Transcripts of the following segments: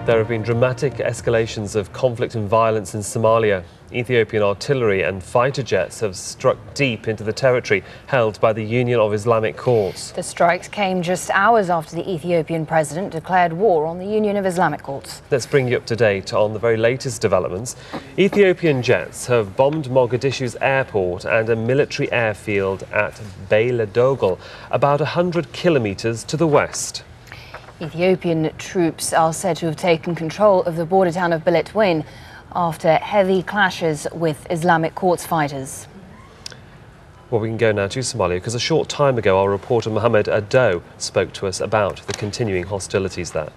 There have been dramatic escalations of conflict and violence in Somalia. Ethiopian artillery and fighter jets have struck deep into the territory held by the Union of Islamic Courts. The strikes came just hours after the Ethiopian president declared war on the Union of Islamic Courts. Let's bring you up to date on the very latest developments. Ethiopian jets have bombed Mogadishu's airport and a military airfield at Beiladogel, about 100 kilometres to the west. Ethiopian troops are said to have taken control of the border town of Beledweyne after heavy clashes with Islamic Courts fighters. Well, we can go now to Somalia because a short time ago our reporter Mohammed Ado spoke to us about the continuing hostilities there.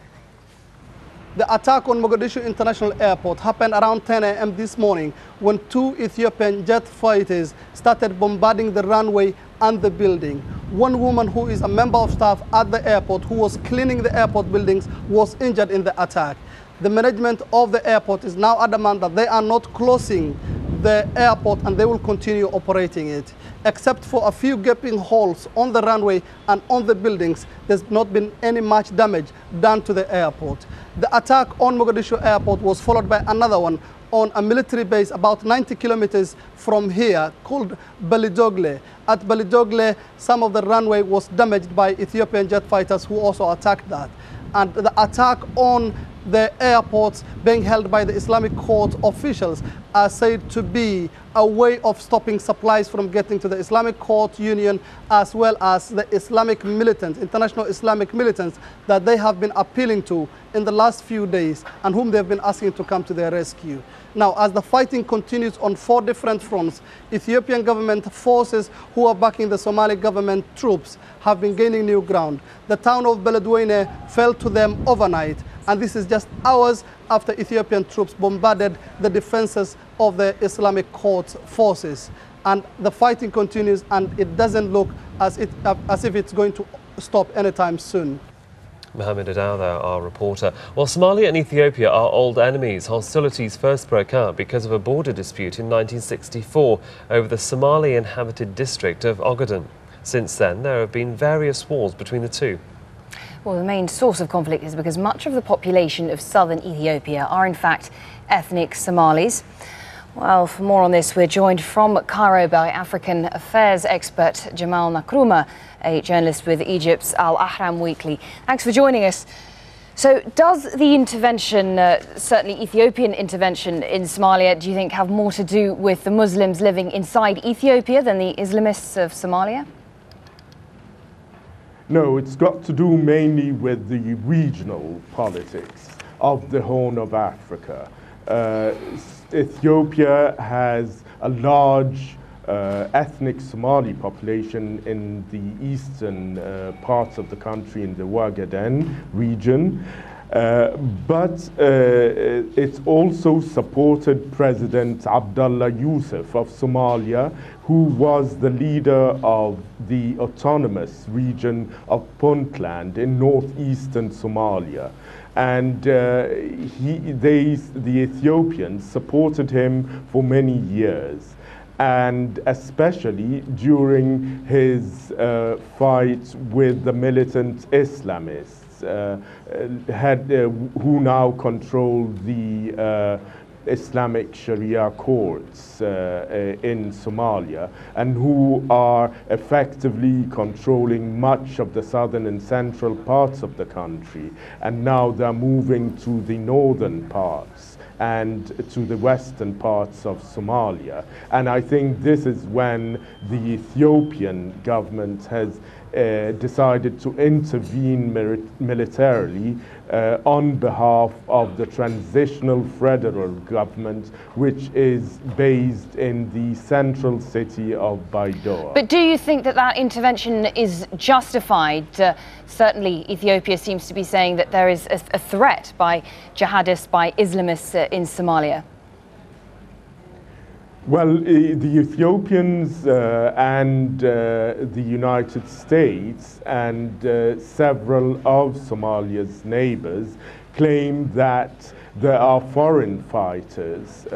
The attack on Mogadishu International Airport happened around 10 a.m. this morning when two Ethiopian jet fighters started bombarding the runway and the building. One woman who is a member of staff at the airport who was cleaning the airport buildings was injured in the attack. The management of the airport is now adamant that they are not closing the airport and they will continue operating it. Except for a few gaping holes on the runway and on the buildings, there's not been any much damage done to the airport. The attack on Mogadishu Airport was followed by another one on a military base about 90 kilometers from here called Beiladogel. At Beiladogel, some of the runway was damaged by Ethiopian jet fighters who also attacked that. And the attack on the airports being held by the Islamic Court officials are said to be a way of stopping supplies from getting to the Islamic Court Union, as well as the Islamic militants, international Islamic militants that they have been appealing to in the last few days and whom they've been asking to come to their rescue. Now, as the fighting continues on 4 different fronts, Ethiopian government forces who are backing the Somali government troops have been gaining new ground. The town of Beledweyne fell to them overnight, and this is just hours after Ethiopian troops bombarded the defenses of the Islamic Court forces. And the fighting continues, and it doesn't look as if it's going to stop anytime soon. Mohammed Ado there, our reporter. Well, Somalia and Ethiopia are old enemies. Hostilities first broke out because of a border dispute in 1964 over the Somali-inhabited district of Ogaden. Since then, there have been various wars between the two. Well, the main source of conflict is because much of the population of southern Ethiopia are in fact ethnic Somalis. Well, for more on this, we're joined from Cairo by African affairs expert Jamal Nkrumah, a journalist with Egypt's Al-Ahram Weekly. Thanks for joining us. So does the intervention, certainly Ethiopian intervention in Somalia, do you think have more to do with the Muslims living inside Ethiopia than the Islamists of Somalia? No, it's got to do mainly with the regional politics of the Horn of Africa. Ethiopia has a large ethnic Somali population in the eastern parts of the country, in the Ogaden region, but it's also supported President Abdullah Yusuf of Somalia, who was the leader of the autonomous region of Puntland in northeastern Somalia. And the Ethiopians supported him for many years, and especially during his fight with the militant Islamists who now control the Islamic Sharia courts in Somalia, and who are effectively controlling much of the southern and central parts of the country. And now they're moving to the northern parts and to the western parts of Somalia. And I think this is when the Ethiopian government has decided to intervene militarily on behalf of the transitional federal government, which is based in the central city of Baidoa. But do you think that that intervention is justified? Certainly Ethiopia seems to be saying that there is a threat by jihadists, by Islamists in Somalia. Well, the Ethiopians and the United States and several of Somalia's neighbors claim that there are foreign fighters,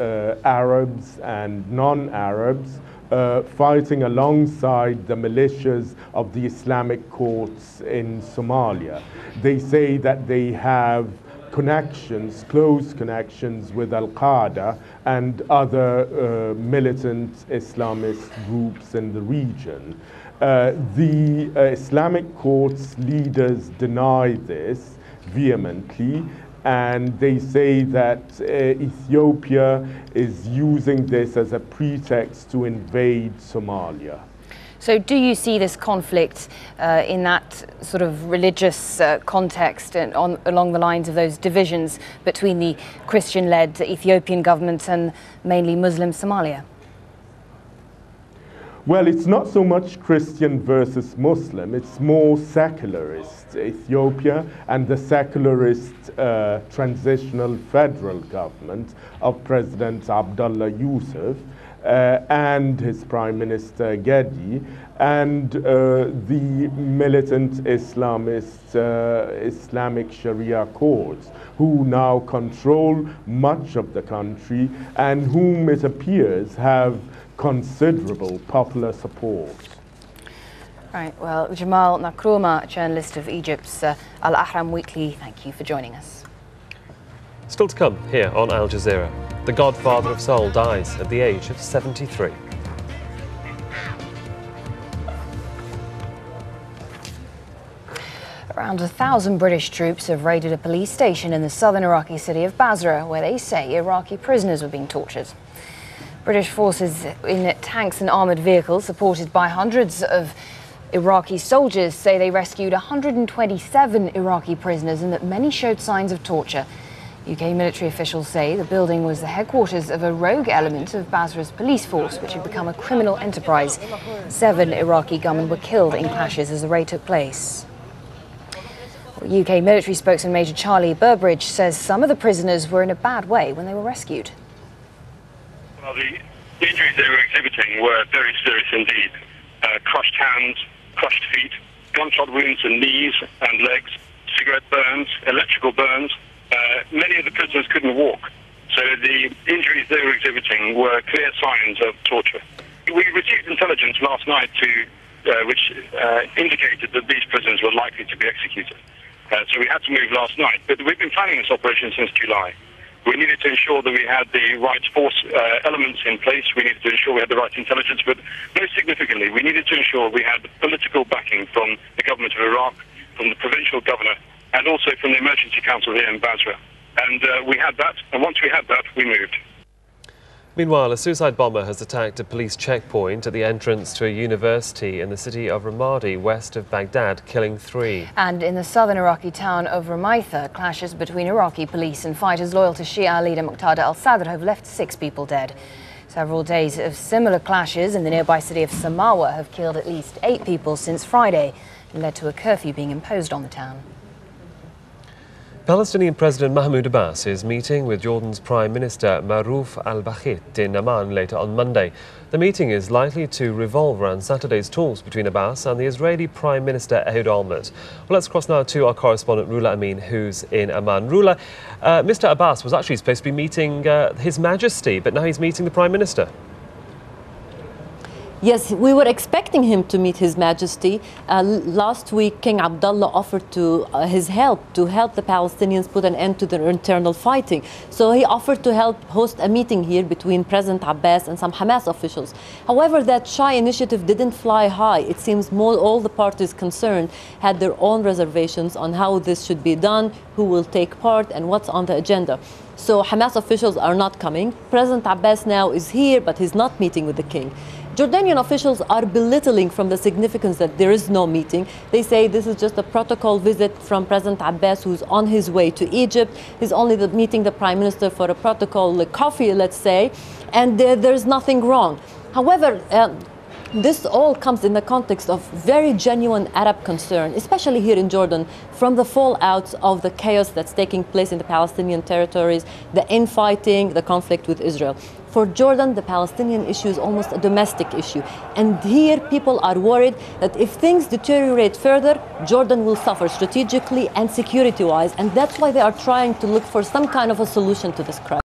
Arabs and non-Arabs, fighting alongside the militias of the Islamic courts in Somalia. They say that they have close connections with Al-Qaeda and other militant Islamist groups in the region. The Islamic court's leaders deny this vehemently, and they say that Ethiopia is using this as a pretext to invade Somalia. So do you see this conflict in that sort of religious context and along the lines of those divisions between the Christian-led Ethiopian government and mainly Muslim Somalia? Well, it's not so much Christian versus Muslim, it's more secularist Ethiopia and the secularist transitional federal government of President Abdullah Yusuf and his Prime Minister Gedi and the militant Islamist Islamic Sharia courts who now control much of the country and whom it appears have considerable popular support. Right, well, Jamal Nkrumah, journalist of Egypt's Al-Ahram Weekly, thank you for joining us. Still to come here on Al Jazeera. The godfather of soul dies at the age of 73. Around 1,000 British troops have raided a police station in the southern Iraqi city of Basra, where they say Iraqi prisoners were being tortured. British forces in tanks and armoured vehicles, supported by hundreds of Iraqi soldiers, say they rescued 127 Iraqi prisoners and that many showed signs of torture. UK military officials say the building was the headquarters of a rogue element of Basra's police force, which had become a criminal enterprise. 7 Iraqi gunmen were killed in clashes as the raid took place. UK military spokesman Major Charlie Burbridge says some of the prisoners were in a bad way when they were rescued. Well, the injuries they were exhibiting were very serious indeed. Crushed hands, crushed feet, gunshot wounds in knees and legs, cigarette burns, electrical burns. Many of the prisoners couldn't walk, so the injuries they were exhibiting were clear signs of torture. We received intelligence last night which indicated that these prisoners were likely to be executed. So we had to move last night, but we've been planning this operation since July. We needed to ensure that we had the right force elements in place. We needed to ensure we had the right intelligence, but most significantly, we needed to ensure we had the political backing from the government of Iraq, from the provincial governor, and also from the Emergency Council here in Basra. And we had that, and once we had that, we moved. Meanwhile, a suicide bomber has attacked a police checkpoint at the entrance to a university in the city of Ramadi, west of Baghdad, killing 3. And in the southern Iraqi town of Rumaitha, clashes between Iraqi police and fighters loyal to Shia leader Muqtada al-Sadr have left 6 people dead. Several days of similar clashes in the nearby city of Samawa have killed at least 8 people since Friday and led to a curfew being imposed on the town. Palestinian President Mahmoud Abbas is meeting with Jordan's Prime Minister Maruf al-Bakhit in Amman later on Monday. The meeting is likely to revolve around Saturday's talks between Abbas and the Israeli Prime Minister Ehud Olmert. Well, let's cross now to our correspondent Rula Amin, who's in Amman. Rula, Mr. Abbas was actually supposed to be meeting His Majesty, but now he's meeting the Prime Minister. Yes, we were expecting him to meet His Majesty. Last week, King Abdullah offered his help to help the Palestinians put an end to their internal fighting. So he offered to help host a meeting here between President Abbas and some Hamas officials. However, that shy initiative didn't fly high. It seems all the parties concerned had their own reservations on how this should be done, who will take part, and what's on the agenda. So Hamas officials are not coming. President Abbas now is here, but he's not meeting with the king. Jordanian officials are belittling from the significance that there is no meeting. They say this is just a protocol visit from President Abbas, who's on his way to Egypt. He's only meeting the Prime Minister for a protocol coffee, let's say, and there's nothing wrong. However, this all comes in the context of very genuine Arab concern, especially here in Jordan, from the fallouts of the chaos that's taking place in the Palestinian territories, the infighting, the conflict with Israel. For Jordan, the Palestinian issue is almost a domestic issue. And here people are worried that if things deteriorate further, Jordan will suffer strategically and security-wise. And that's why they are trying to look for some kind of a solution to this crisis.